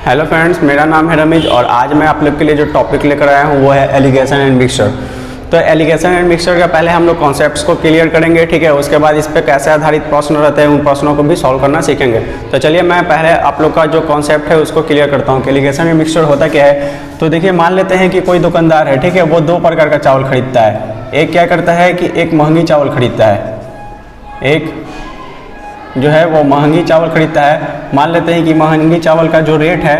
Hello friends, मेरा नाम है रमेश और आज मैं आप लोग के लिए जो टॉपिक लेकर आया हूँ वो है एलिगेशन एंड मिक्सचर। तो एलिगेशन एंड मिक्सचर का पहले हम लोग कॉन्सेप्ट्स को क्लियर करेंगे, ठीक है। उसके बाद इस पर कैसे आधारित प्रश्न रहते हैं उन प्रश्नों को भी सॉल्व करना सीखेंगे। तो चलिए मैं पहले आप लोग का जो कॉन्सेप्ट है उसको क्लियर करता हूँ कि एलिगेशन एंड मिक्सचर होता क्या है। तो देखिए, मान लेते हैं कि कोई दुकानदार है, ठीक है, वो दो प्रकार का चावल खरीदता है। एक क्या करता है कि एक महंगी चावल खरीदता है, एक जो है वो महंगी चावल खरीदता है। मान लेते हैं कि महंगी चावल का जो रेट है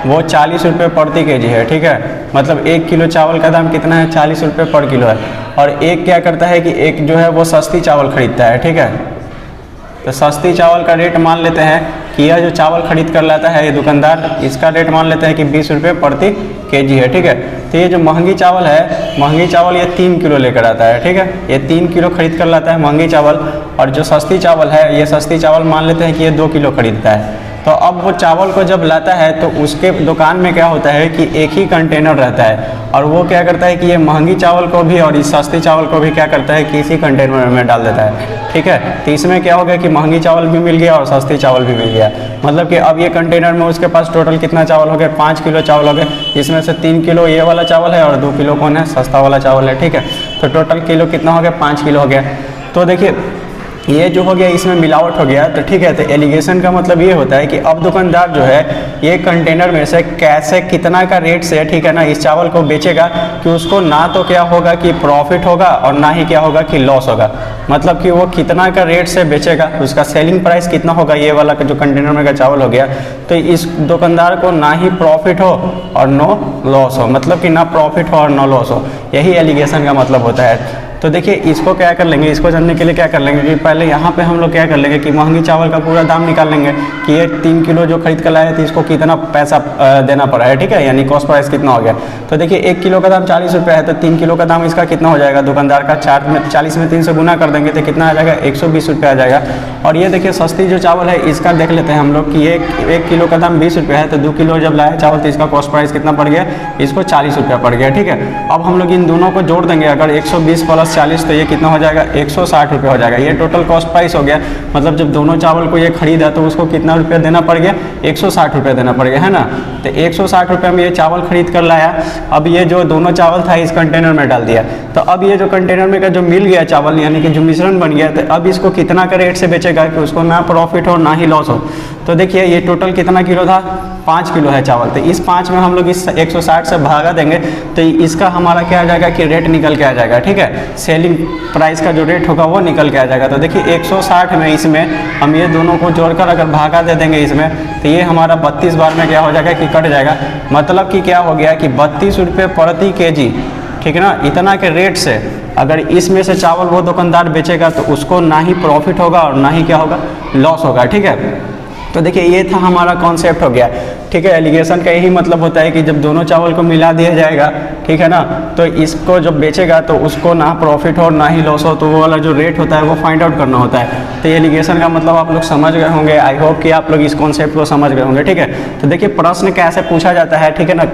वो 40 रुपये प्रति केजी है, ठीक है। मतलब 1 किलो चावल का दाम कितना है, 40 रुपये पर किलो है। और एक क्या करता है कि एक जो है वो सस्ती चावल खरीदता है, ठीक है। तो सस्ती चावल का रेट मान लेते हैं कि यह जो चावल खरीद कर लाता है ये दुकानदार, इसका रेट मान लेते हैं कि 20 रुपये प्रति केजी है, ठीक है। तो ये जो महंगी चावल है, महंगी चावल ये 3 किलो लेकर आता है, ठीक है। ये 3 किलो खरीद कर लाता है महंगी चावल। और जो सस्ती चावल है, ये सस्ती चावल मान लेते हैं कि ये 2 किलो खरीदता है। तो अब वो चावल को जब लाता है तो उसके दुकान में क्या होता है कि एक ही कंटेनर रहता है, और वो क्या करता है कि ये महंगी चावल को भी और इस सस्ती चावल को भी क्या करता है कि इसी कंटेनर में डाल देता है, ठीक है। तो इसमें क्या हो गया कि महंगी चावल भी मिल गया और सस्ती चावल भी मिल गया। मतलब कि अब ये कंटेनर में उसके पास टोटल कितना चावल हो गया, 5 किलो चावल हो गए, जिसमें से 3 किलो ये वाला चावल है और 2 किलो कौन है, सस्ता वाला चावल है, ठीक है। तो टोटल किलो कितना हो गया, 5 किलो हो गया। तो देखिए ये जो हो गया इसमें मिलावट हो गया, तो ठीक है। तो एलिगेशन का मतलब ये होता है कि अब दुकानदार जो है ये कंटेनर में से कैसे कितना का रेट से, ठीक है ना, इस चावल को बेचेगा कि उसको ना तो क्या होगा कि प्रॉफिट होगा और ना ही क्या होगा कि लॉस होगा। मतलब कि वो कितना का रेट से बेचेगा, उसका सेलिंग प्राइस कितना होगा, ये वाला जो कंटेनर में का चावल हो गया। तो इस दुकानदार को ना ही प्रॉफिट हो और नो लॉस हो, मतलब कि ना प्रॉफिट हो और नो लॉस हो, यही एलिगेशन का मतलब होता है। तो देखिए इसको क्या कर लेंगे, इसको जानने के लिए क्या कर लेंगे कि पहले यहाँ पे हम लोग क्या कर लेंगे कि महंगी चावल का पूरा दाम निकाल लेंगे कि ये 3 किलो जो खरीद कर लाए थे इसको कितना पैसा देना पड़ा है, ठीक है, यानी कॉस्ट प्राइस कितना हो गया। तो देखिए 1 किलो का दाम 40 रुपये है, तो 3 किलो का दाम इसका कितना हो जाएगा, दुकानदार का 40 में 3 से गुना कर देंगे तो कितना आ जाएगा, 120 रुपये आ जाएगा। और ये देखिए सस्ती जो चावल है इसका देख लेते हैं हम लोग कि ये 1 किलो का दाम 20 रुपये है, तो 2 किलो जब लाया चावल तो इसका कॉस्ट प्राइस कितना पड़ गया, इसको 40 रुपये पड़ गया, ठीक है। अब हम लोग इन दोनों को जोड़ देंगे, अगर 120 प्लस 40 तो ये कितना हो जाएगा, 160 रुपये हो जाएगा। ये टोटल कॉस्ट प्राइस हो गया। मतलब जब दोनों चावल को ये खरीदा तो उसको कितना रुपया देना पड़ गया, 160 रुपये देना पड़ गया, है ना। तो 160 रुपये में ये चावल खरीद कर लाया। अब ये जो दोनों चावल था इस कंटेनर में डाल दिया, तो अब ये जो कंटेनर में का जो मिल गया चावल, यानी कि जो मिश्रण बन गया, तो अब इसको कितना का रेट से बेचेगा कि उसको ना प्रॉफिट हो ना ही लॉस हो। तो देखिए ये टोटल कितना किलो था, 5 किलो है चावल। तो इस 5 में हम लोग इस 160 से भागा देंगे तो इसका हमारा क्या आ जाएगा कि रेट निकल के आ जाएगा, ठीक है। सेलिंग प्राइस का जो रेट होगा वो निकल के आ जाएगा। तो देखिए 160 में इसमें हम ये दोनों को जोड़कर अगर भागा दे देंगे इसमें, तो ये हमारा 32 बार में क्या हो जाएगा कि कट जाएगा। मतलब कि क्या हो गया कि 32 रुपये प्रति केजी, ठीक है ना, इतना के रेट से अगर इसमें से चावल वो दुकानदार बेचेगा तो उसको ना ही प्रॉफिट होगा और ना ही क्या होगा, लॉस होगा, ठीक है। तो देखिए ये था हमारा कॉन्सेप्ट हो गया, ठीक है। एलिगेशन का यही मतलब होता है कि जब दोनों चावल को मिला दिया जाएगा, ठीक है ना, तो इसको जब बेचेगा तो उसको ना प्रॉफिट हो ना ही लॉस हो, तो वो वाला जो रेट होता है वो फाइंड आउट करना होता है। तो एलिगेशन का मतलब आप लोग समझ गए होंगे। आई होप कि आप लोग इस कॉन्सेप्ट को समझ गए होंगे, ठीक है। तो देखिए प्रश्न कैसे पूछा जाता है, ठीक है ना,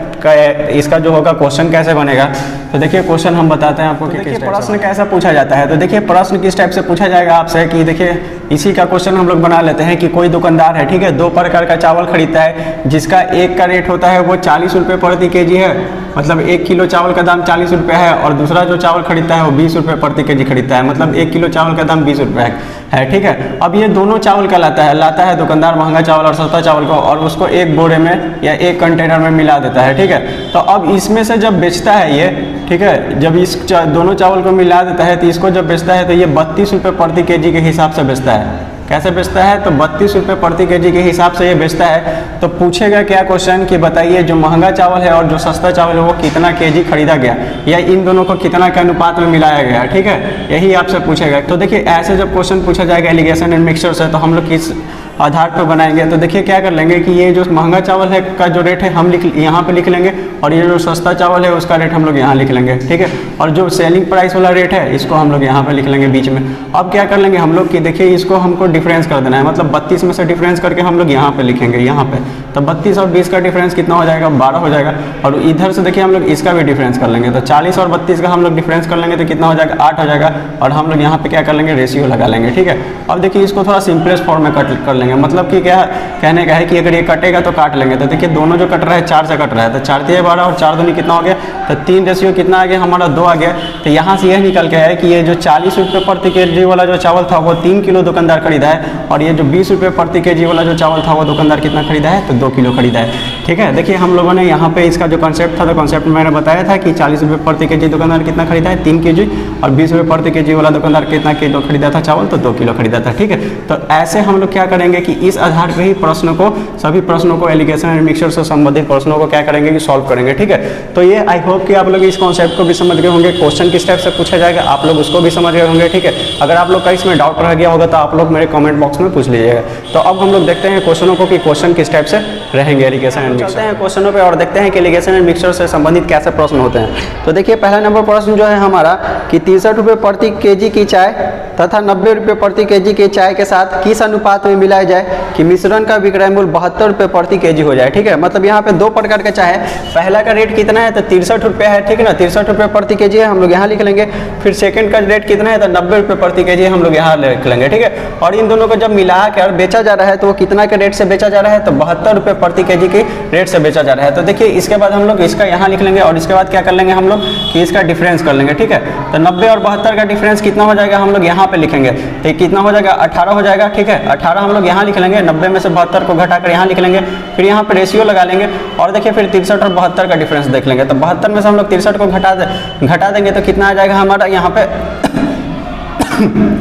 इसका जो होगा क्वेश्चन कैसे बनेगा। तो देखिए क्वेश्चन हम बताते हैं आपको कि देखिए प्रश्न कैसे पूछा जाता है। तो देखिए प्रश्न किस टाइप से पूछा जाएगा आपसे कि देखिए इसी का क्वेश्चन हम लोग बना लेते हैं कि कोई दुकानदार है, ठीक है, 2 प्रकार का चावल खरीदता है, जिसका एक का रेट होता है वो 40 रुपये प्रति केजी है। मतलब 1 किलो चावल का दाम 40 रुपये है, और दूसरा जो चावल खरीदता है वो 20 रुपये प्रति केजी खरीदता है। मतलब 1 किलो चावल का दाम 20 रुपये है, ठीक है। अब ये दोनों चावल का लाता है दुकानदार, महंगा चावल और सस्ता चावल को, और उसको एक बोरे में या एक कंटेनर में मिला देता है, ठीक है। तो अब इसमें से जब बेचता है ये, ठीक है, जब इस दोनों चावल को मिला देता है तो इसको जब बेचता है तो ये 32 रुपये प्रति केजी के हिसाब से बेचता है। कैसे बेचता है, तो 32 रुपये प्रति केजी के हिसाब से ये बेचता है। तो पूछेगा क्या क्वेश्चन कि बताइए जो महंगा चावल है और जो सस्ता चावल है वो कितना केजी खरीदा गया, या इन दोनों को कितना के अनुपात में मिलाया गया, ठीक है, यही आपसे पूछेगा। तो देखिए ऐसे जब क्वेश्चन पूछा जाएगा एलिगेशन एंड मिक्सचर से, तो हम लोग किस आधार पर बनाएंगे। तो देखिए क्या कर लेंगे कि ये जो महंगा चावल है का जो रेट है हम यहाँ पे लिख लेंगे, और ये जो सस्ता चावल है उसका रेट हम लोग यहाँ लिख लेंगे, ठीक है। और जो सेलिंग प्राइस वाला रेट है इसको हम लोग यहाँ पे लिख लेंगे बीच में। अब क्या कर लेंगे हम लोग कि देखिए इसको हमको डिफरेंस कर देना है, मतलब 32 में से डिफरेंस करके हम लोग यहाँ पे लिखेंगे, यहाँ पे। तो 32 और 20 का डिफरेंस कितना हो जाएगा, 12 हो जाएगा। और इधर से देखिए हम लोग इसका भी डिफरेंस कर लेंगे, तो 40 और 32 का हम लोग डिफरेंस कर लेंगे तो कितना हो जाएगा, 8 हो जाएगा। और हम लोग यहाँ पे क्या कर लेंगे, रेशियो लगा लेंगे, ठीक है। अब देखिए इसको थोड़ा सिंपलेस्ट फॉर्म में कट कर लेंगे, मतलब कि क्या कहने का है कि अगर ये कटेगा तो काट लेंगे। तो देखिए दोनों जो कट रहा है 4 से कट रहा है, तो 4 तिया 12 और 4 दूनी कितना हो गया, तो 3 रेशियो कितना आ गया हमारा 2 आ गया। तो यहाँ से यह निकल के है कि ये जो 40 रुपये प्रति केजी वाला जो चावल था वो 3 किलो दुकानदार खरीदा है, और ये जो 20 रुपये प्रति केजी वाला जो चावल था वो दुकानदार कितना खरीदा है, तो 2 किलो खरीदा है। ठीक है, देखिए हम लोगों ने यहाँ पे इसका जो कॉन्सेप्ट था, तो कॉन्सेप्ट में मैंने बताया था कि 40 रुपये प्रति केजी दुकानदार कितना खरीदा है, 3 केजी, और 20 रुपये प्रति केजी वाला दुकानदार कितना किलो खरीदा था चावल, तो 2 किलो खरीदा था। ठीक है, तो ऐसे हम लोग क्या करेंगे कि इस आधार पर ही प्रश्न को, सभी प्रश्नों को, एलिगेशन एंड मिक्सचर से संबंधित प्रश्नों को क्या करेंगे कि सॉल्व करेंगे। ठीक है, तो ये आई होप कि आप लोग इस कॉन्सेप्ट को भी समझ गए होंगे। क्वेश्चन किस टाइप से पूछा जाएगा आप लोग उसको भी समझ गए होंगे। ठीक है, अगर आप लोग का इसमें डाउट रह गया होगा तो आप लोग मेरे कमेंट बॉक्स में पूछ लीजिएगा। तो अब हम लोग देखते हैं क्वेश्चनों को कि क्वेश्चन किस टाइप से रहेंगे एलिगेशन एंड मिक्सचर। चलते हैं क्वेश्चनों पे और देखते हैं कि एलिगेशन एंड मिक्सचर से संबंधित कैसे प्रश्न होते हैं। तो देखिए पहला नंबर प्रश्न जो है हमारा कि 63 रुपये प्रति केजी की चाय तथा 90 रुपये प्रति केजी की चाय के साथ किस अनुपात में मिलाया जाए कि मिश्रण का विक्रय मूल्य 72 रुपये प्रति केजी हो जाए। ठीक है, मतलब यहाँ पे 2 प्रकार का चाय है। पहला का रेट कितना है, तो 63 रुपये है। ठीक है ना, 63 रुपये प्रति केजी है, हम लोग यहाँ लिख लेंगे। फिर सेकंड का रेट कितना है, तो 90 रुपये प्रति केजी हम लोग यहाँ लिख लेंगे। ठीक है, और इन दोनों को जब मिला कर बेचा जा रहा है तो वो कितना के रेट से बेचा जा रहा है, तो 72 रुपये प्रति केजी के रेट से बेचा जा रहा है। तो देखिए इसके बाद हम लोग इसका यहाँ लिख लेंगे, और इसके बाद क्या कर लेंगे हम लोग कि इसका डिफरेंस कर लेंगे। ठीक है, तो 90 और 72 का डिफरेंस कितना हो जाएगा, हम लोग यहाँ पे लिखेंगे। तो कितना हो जाएगा, 18 हो जाएगा। ठीक है, 18 हम लोग यहाँ लिख लेंगे, 90 में से 72 को घटाकर यहाँ लिख लेंगे। फिर यहाँ पे रेशियो लगा लेंगे, और देखिए फिर 63 और 72 का डिफरेंस देख लेंगे। तो 72 में से हम लोग 63 को घटा देंगे तो कितना आ जाएगा हमारा यहाँ पे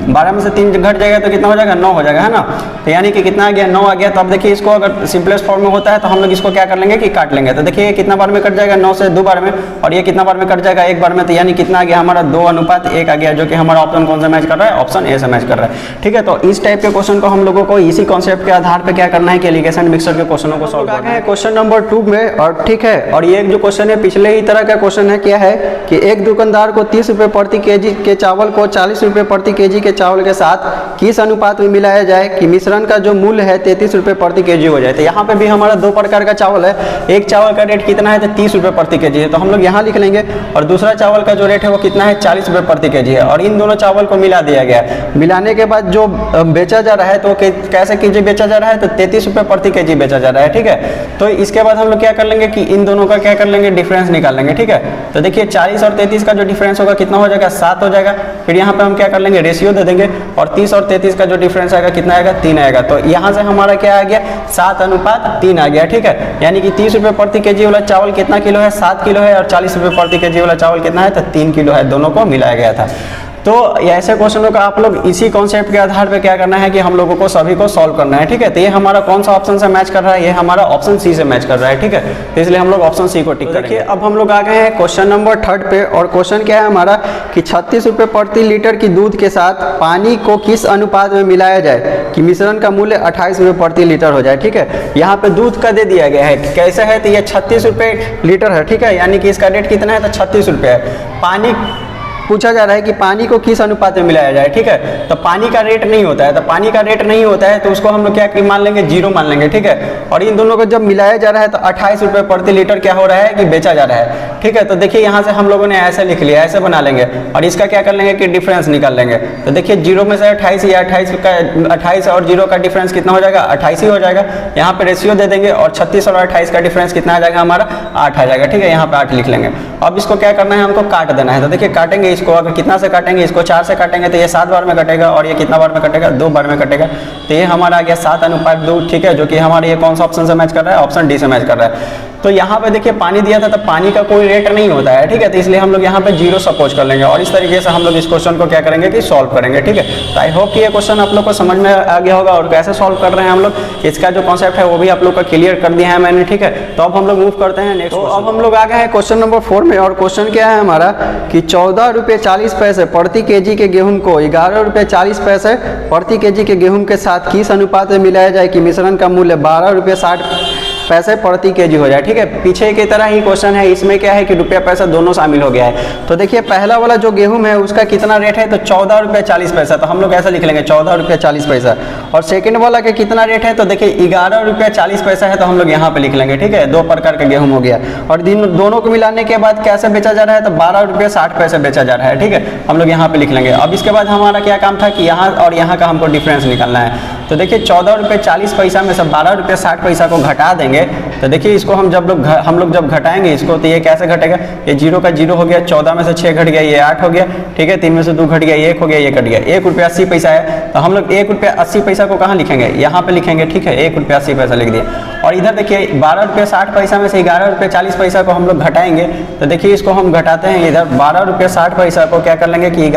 12 में से 3 घट जाएगा तो कितना हो जाएगा, 9 हो जाएगा, है ना। तो यानी कि कितना आ गया, 9 आ गया। तो अब देखिए इसको अगर सिंपलेस्ट फॉर्म में होता है तो हम लोग इसको क्या कर लेंगे कि काट लेंगे। तो देखिए ये कितना बार में कट जाएगा, 9 से 2 बार में, और ये कितना बार में कट जाएगा, 1 बार में। तो यानी कितना आ गया हमारा 2:1 आ गया, जो कि हमारा ऑप्शन कौन सा मैच कर रहा है, ऑप्शन ए से मैच कर रहा है। ठीक है, तो इस टाइप के क्वेश्चन को हम लोगों को इसी कॉन्सेप्ट के आधार पर क्या करना है कि एलिगेशन मिक्सचर के क्वेश्चनों को सॉल्व करना है। क्वेश्चन नंबर 2 में, और ठीक है, और ये जो क्वेश्चन है पिछले ही तरह का क्वेश्चन है। क्या है कि एक दुकानदार को 30 रुपये प्रति केजी के चावल को 40 रुपये प्रति केजी के चावल के साथ किस अनुपात में मिलाया जाए कि मिश्रण का जो मूल्य है 33 रुपये प्रति केजी हो जाए। तो यहाँ पे भी हमारा 2 प्रकार का चावल है। एक चावल का रेट कितना है, तो 30 रुपये प्रति केजी है, तो हम लोग यहाँ लिख लेंगे। और दूसरा चावल का जो रेट है वो कितना है, 40 रुपये प्रति केजी है, और इन दोनों चावल को मिला दिया गया। मिलाने के बाद जो बेचा जा रहा है तो कैसे केजी बेचा जा रहा है, तो 33 रुपये प्रति केजी बेचा जा रहा है। ठीक है, तो इसके बाद हम लोग क्या कर लेंगे कि इन दोनों का क्या कर लेंगे, डिफरेंस निकाल लेंगे। ठीक है, तो देखिए 40 और 33 का जो डिफरेंस होगा कितना हो जाएगा, 7 हो जाएगा। फिर यहाँ पे हम क्या कर लेंगे, रेशियो दे देंगे, और 30 और 33 का जो डिफरेंस आएगा कितना आएगा, 3 आएगा। तो यहाँ से हमारा क्या आ गया, 7:3 आ गया। ठीक है, यानी कि 30 रुपये प्रति केजी वाला चावल कितना किलो है, 7 किलो है, और 40 रुपये प्रति केजी वाला चावल कितना है, तो 3 किलो है। दोनों को मिलाया गया था। तो ऐसे क्वेश्चनों का आप लोग इसी कॉन्सेप्ट के आधार पे क्या करना है कि हम लोगों को सभी को सॉल्व करना है। ठीक है, तो ये हमारा कौन सा ऑप्शन से मैच कर रहा है, ये हमारा ऑप्शन सी से मैच कर रहा है। ठीक है, तो इसलिए हम लोग ऑप्शन सी को टिक करेंगे। देखिए अब हम लोग आ गए हैं क्वेश्चन नंबर 3 पे, और क्वेश्चन क्या है हमारा कि 36 रुपये प्रति लीटर की दूध के साथ पानी को किस अनुपात में मिलाया जाए कि मिश्रण का मूल्य 28 रुपये प्रति लीटर हो जाए। ठीक है, यहाँ पे दूध का दे दिया गया है, कैसे है, तो ये 36 रुपये लीटर है। ठीक है, यानी कि इसका रेट कितना है, तो 36 रुपये है। पानी पूछा जा रहा है कि पानी को किस अनुपात में मिलाया जाए। ठीक है, तो पानी का रेट नहीं होता है, तो पानी का रेट नहीं होता है तो उसको हम लोग क्या मान लेंगे, 0 मान लेंगे। ठीक है, और इन दोनों को जब मिलाया जा रहा है तो 28 रुपये प्रति लीटर क्या हो रहा है कि बेचा जा रहा है। ठीक है, तो देखिए यहाँ से हम लोगों ने ऐसे लिख लिया, ऐसे बना लेंगे, और इसका क्या कर लेंगे कि डिफरेंस निकाल लेंगे। तो देखिए 0 में से 28 या 28 और 0 का डिफरेंस कितना हो जाएगा, 28 ही हो जाएगा। यहाँ पे रेशियो दे देंगे, और 36 और 28 का डिफरेंस कितना आ जाएगा हमारा, 8 आ जाएगा। ठीक है, यहाँ पे 8 लिख लेंगे। अब इसको क्या करना है, हमको काट देना है। तो देखिए काटेंगे इसको, अगर कितना से काटेंगे, इसको 4 से काटेंगे तो ये 7 बार में कटेगा, और ये कितना बार में कटेगा, 2 बार में कटेगा। तो ये हमारा आ गया 7:2। ठीक है, जो कि हमारे ये कौन सा ऑप्शन से मैच कर रहा है, ऑप्शन डी से मैच कर रहा है। तो यहाँ पे देखिए पानी दिया था, तो पानी का कोई रेट नहीं होता है। ठीक है, तो इसलिए हम लोग यहाँ पे 0 सपोज कर लेंगे, और इस तरीके से हम लोग इस क्वेश्चन को क्या करेंगे कि सॉल्व करेंगे। ठीक है, तो आई होप कि ये क्वेश्चन आप लोग को समझ में आ गया होगा, और कैसे सॉल्व कर रहे हैं हम लोग, इसका जो कॉन्सेप्ट है वो भी आप लोग का क्लियर कर दिया है मैंने। ठीक है, तो अब हम लोग मूव करते हैं नेक्स्ट। तो अब हम लोग आ गए हैं क्वेश्चन नंबर 4 में, और क्वेश्चन क्या है हमारा कि 14 रुपये 40 पैसे प्रति केजी के गेहूं को 11 रुपये 40 पैसे प्रति केजी के गेहूं के साथ किस अनुपात में मिलाया जाए कि मिश्रण का मूल्य 12 रुपये 60 पैसे प्रति केजी हो जाए। ठीक है, पीछे की तरह ही क्वेश्चन है, इसमें क्या है कि रुपया पैसा दोनों शामिल हो गया है। तो देखिए पहला वाला जो गेहूं है उसका कितना रेट है, तो 14 रुपये 40 पैसा, तो हम लोग ऐसा लिख लेंगे 14 रुपये 40 पैसा। और सेकंड वाला का कितना रेट है, तो देखिए 11 रुपये 40 पैसा है, तो हम लोग यहाँ पे लिख लेंगे। ठीक है, दो प्रकार का गेहूं हो गया। और दोनों को मिलाने के बाद कैसे बेचा जा रहा है, तो 12 रुपये 60 पैसे बेचा जा रहा है। ठीक है, हम लोग यहाँ पे लिख लेंगे। अब इसके बाद हमारा क्या काम था कि यहाँ और यहाँ का हमको डिफरेंस निकालना है। तो देखिए 14 रुपये 40 पैसा में से 12 रुपये 60 पैसा को घटा देंगे। तो देखिए इसको हम लोग जब घटाएंगे इसको, तो ये कैसे घटेगा, ये 0 का 0 हो गया, 14 में से 6 घट गया, ये 8 हो गया। ठीक है, 3 में से 2 घट गया, 1 हो गया, ये कट गया। 1 रुपया 80 पैसा है, तो हम लोग 1 रुपया 80 पैसा को कहाँ लिखेंगे, यहाँ पे लिखेंगे। ठीक है, 1 रुपया 80 पैसा लिख दिए। और इधर देखिए 12 रुपये 60 पैसा में से 11 रुपये 40 पैसा को हम लोग घटाएंगे। तो देखिए इसको हम घटाते हैं, इधर 12 रुपये 60 पैसा को क्या कर लेंगे कि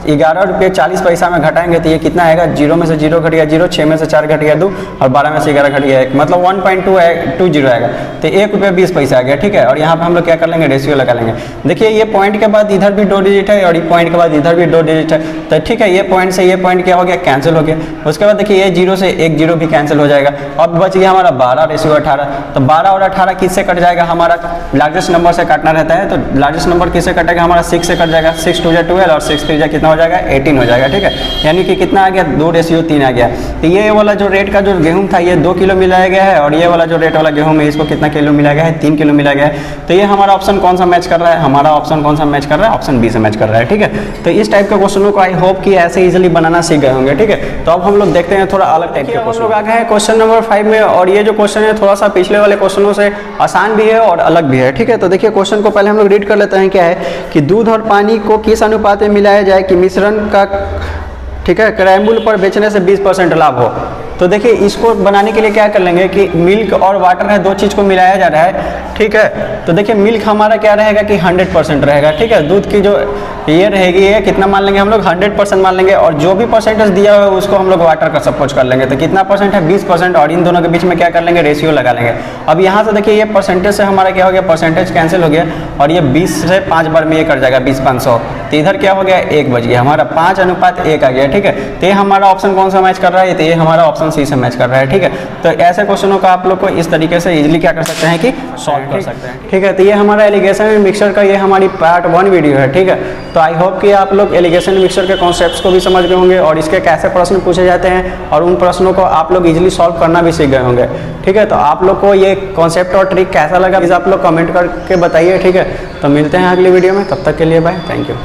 11 रुपये 40 पैसा में घटाएंगे, तो ये कितना आएगा, 0 में से 0 घट गया 0, 6 में से 4 घट गया 2, और 12 में से 11 घट गया 1, मतलब 1.20 आएगा। तो 1 रुपया 20 पैसा आ गया। ठीक है, और यहाँ पे हम लोग क्या कर लेंगे, रेशियो लगा लेंगे। देखिए ये पॉइंट के बाद इधर भी 2 डिजिट है, और ये पॉइंट के बाद इधर भी 2 डिजिट है। तो ठीक है, ये पॉइंट से ये पॉइंट क्या हो गया, कैंसिल हो गया। उसके बाद देखिए ये 0 से 1 0 भी कैंसिल हो जाएगा। अब बच गया हमारा 12 रेशियो 18। तो 12 और 18 किससे कट जाएगा, हमारा लार्जेस्ट नंबर से काटना रहता है। तो लार्जेस्ट नंबर किससे कटेगा, हमारा 6 से कट जाएगा। 6 2 12 और 6 3 कितना हो जाएगा, 18 हो जाएगा। ठीक है, यानी कि कितना आ गया, 2 रेशियो 3 आ गया। तो ये वाला जो रेट का जो गेहूं था ये 2 किलो मिलाया गया है, और ये वाला जो रेट वाला गेहूं है इसको कितना किलो मिलाया गया है, 3 किलो मिलाया गया है। तो ये हमारा ऑप्शन कौन सा मैच कर रहा है, हमारा ऑप्शन कौन सा मैच कर रहा है, ऑप्शन बी से मैच कर रहा है। ठीक है, तो इस टाइप के क्वेश्चनों को आई होप कि ऐसे इजीली बनाना सीख गए होंगे। ठीक है, तो अब हम लोग देखते हैं थोड़ा अलग टाइप के क्वेश्चन। लोग आ गए हैं क्वेश्चन नंबर 5 में, और ये जो क्वेश्चन है थोड़ा सा पिछले वाले क्वेश्चनों से आसान भी है और अलग भी है। ठीक है, तो देखिए क्वेश्चन को पहले हम लोग रीड कर लेते हैं। क्या है कि दूध और पानी को किस अनुपात में मिलाया जाए कि मिश्रण का, ठीक है, क्रय मूल्य पर बेचने से 20% लाभ हो। तो देखिए इसको बनाने के लिए क्या कर लेंगे कि मिल्क और वाटर है, दो चीज़ को मिलाया जा रहा है। ठीक है, तो देखिए मिल्क हमारा क्या रहेगा कि 100% रहेगा। ठीक है, दूध की जो ये रहेगी ये कितना मान लेंगे हम लोग, 100% मान लेंगे। और जो भी परसेंटेज दिया हुआ है उसको हम लोग वाटर का सपोज कर लेंगे। तो कितना परसेंट है, 20%। और इन दोनों के बीच में क्या कर लेंगे, रेशियो लगा लेंगे। अब यहाँ से देखिए ये परसेंटेज से हमारा क्या हो गया, परसेंटेज कैंसिल हो गया, और ये 20 से 5 बार में ये कर जाएगा, 20 500। तो इधर क्या हो गया, 1 बच गया, हमारा 5:1 आ गया। ठीक है, तो ये हमारा ऑप्शन कौन सा मैच कर रहा है, तो ये हमारा ऑप्शन सी से मैच कर रहा है। ठीक है, तो ऐसे क्वेश्चनों का आप लोग को इस तरीके से इजीली क्या कर सकते हैं कि सॉल्व कर सकते हैं। ठीक है, तो ये हमारा एलिगेशन एंड मिक्सचर का ये हमारी पार्ट 1 वीडियो है। ठीक है, तो आई होप कि आप लोग एलिगेशन एंड मिक्सचर के कॉन्सेप्ट्स को भी समझ गए होंगे, और इसके कैसे प्रश्न पूछे जाते हैं, और उन प्रश्नों को आप लोग इजीली सॉल्व करना भी सीख गए होंगे। ठीक है, तो आप लोग को ये कॉन्सेप्ट और ट्रिक कैसा लगा प्लीज़ आप लोग कमेंट करके बताइए। ठीक है, तो मिलते हैं अगली वीडियो में, तब तक के लिए बाय, थैंक यू।